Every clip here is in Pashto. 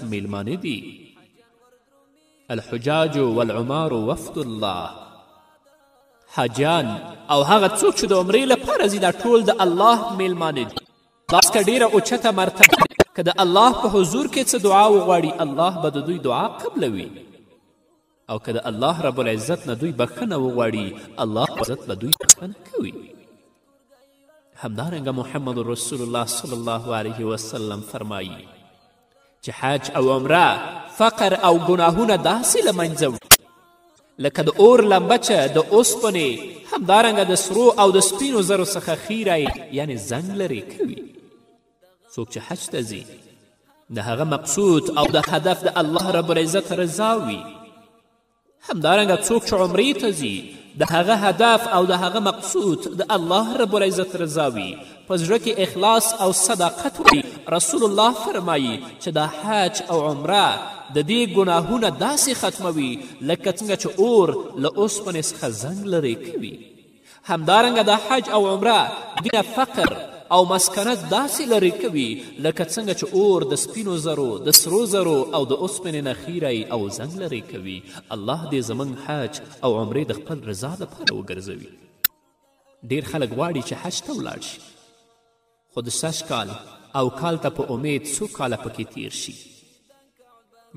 میلمانه دي. الحجاج والعمار وفد الله. حاجیان او هغه څوک چې د عمرې لپاره ځي دا ټول د الله میلمانه دي. دا څخه ډیره اوچته مرتبه که د الله په حضور کې څه دعا وغواړي الله به د دوی دعا قبلوي، او که د الله رب العزت نه دوی بخښنه وغواړي الله عزت به دوی بخښنه کوي. همدارنګه محمد رسول الله صلی الله علیه وسلم فرمایي چې حج او عمره فقر او ګناهونه داسې له منځه وړي لکه د اور لمبه چې د اوسپنې همدارنګه د سرو او د سپینو زرو څخه خیری یعنې زنګ لرې کوي. څوک چې حج ته ځي د هغه مقصود او د هدف د الله رب العزت رضا وي. همدارنګه څوک چې عمرې ته ځي د هغه هدف او د هغه مقصود د الله رب العزت رضا وي، په زړه کې اخلاص او صداقت وي. رسول الله فرمایي چې دا حج او عمره د دې ګناهونه داسې ختموي لکه څنګه چې اور له اوسپنې څخه زنګ لرې کوي. همدارنګه دا حج او عمره دینه فقر او مسکنت داسې لرې کوي لکه څنګه چې اور د سپینو زرو د سرو زرو او د اوسپنې نه خیری او زنګ لرې کوي. الله دې زموږ حج او عمرې د خپل رضا لپاره وګرځوي. ډیر خلک غواړي چې حج ته ولاړ شي، خو د سږ کال او کال ته په امید څو کاله پکې تیر شي.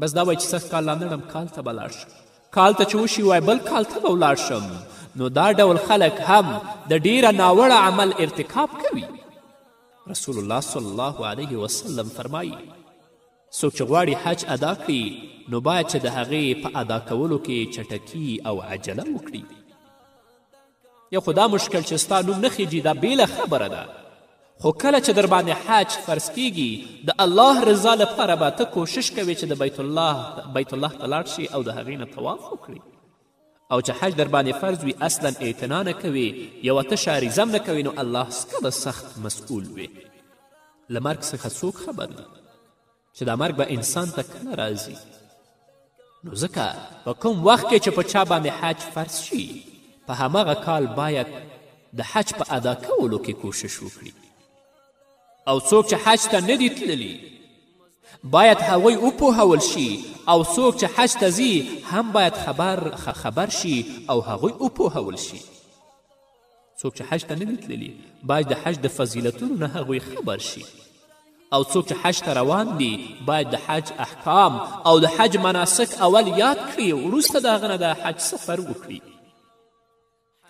بس دا وایي چې سږ کال لا نړم کال ته به لاړ شم، کال ته چې وشي وایي بل کال ته به ولاړ شم. نو دا ډول خلک هم د ډیره ناوړه عمل ارتکاب کوي. رسول الله صلی الله علیه وسلم فرمایي څوک چې غواړي حج ادا کړي نو باید چې د هغې په ادا کولو کې چټکي او عجله وکړي. یو خو دا مشکل چې ستا نوم نه خیجي دا بیله خبره ده، خو کله چې در باندې حج فرض کیږي د الله رضا لپاره به ته کوشش کوې چې د بیت الله ته لاړ شي او د هغې نه طواف وکړي. او چې حج در باندې فرض وي اصلا اعتنا نه کوي، یوه تشه عریضه نه کوي، نو الله څخه به سخت مسئول وي. له مرګ څخه څوک خبر دی چې دا مرګ به انسان ته کله راځي؟ نو ځکه په کوم وخت کې چې په چا باندې حج فرض شي په هماغه کال باید د حج په ادا کولو کې کوشش وکړي. او څوک چې حج ته نه دي تللي باید هغوی وپوهول شي، او څوک چې حج ته ځي هم باید خبر شي او هغوی وپوهول شي. څوک چې حج ته نه دي تللي باید د حج د فضیلتونو نه هغوی خبر شي، او څوک چې حج ته روان دي باید د حج احکام او د حج مناسک اول یاد کړي، وروسته د هغه نه د حج سفر وکړي.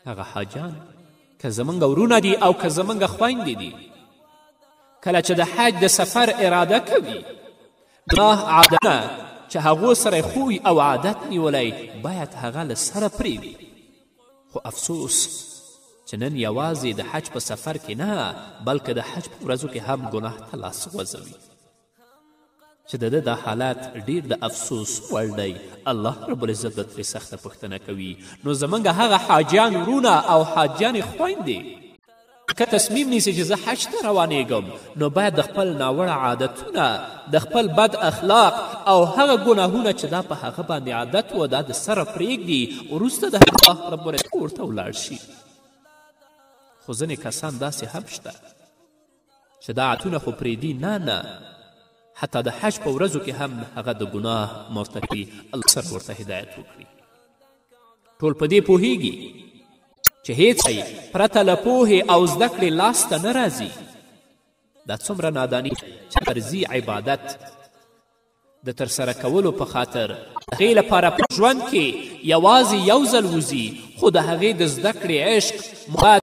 هغه حاجان که زموږ ورونه دي او که زموږ خویندې دي کله چې د حج د سفر اراده کوي ګناه عادتونه چې هغو سره خوی او عادت نیولی باید هغه له سره پرېږدي. خو افسوس چې نن یوازې د حج په سفر کې نه بلکې د حج په ورځو کې هم ګناه ته لاس غځوي چې د ده دا حالت ډیر د افسوس وړ دی. الله رب العزت به ترې سخته پوښتنه کوي. نو زموږ هغه حاجیان ورونه او حاجیانې خویندې که تصمیم نیسي چې زه حج ته روانېږم نو باید د خپل ناوړه عادتونه د خپل بد اخلاق او هغه ګناهونه چې دا په هغه باندې عادت و دا د سره پرېږدي، وروسته د الله رب العزت کور ته ولاړ شي. خو ځینې کسان داسې هم شته چې دا عادتونه خو پرېږدي نه حتی د حج په ورځو کې هم هغه د ګناه مرتکي الله سره ورته هدایت وکړي. ټول په دې پوهیږي چې هیڅ پرته له پوهې او زده کړې لاسته نه راځي. دا څومره ناداني چې فرضي عبادت د ترسره کولو په خاطر د هغې لپاره په ژوند کې یوازې یو ځل وځي، خو د هغې د زده کړې عشق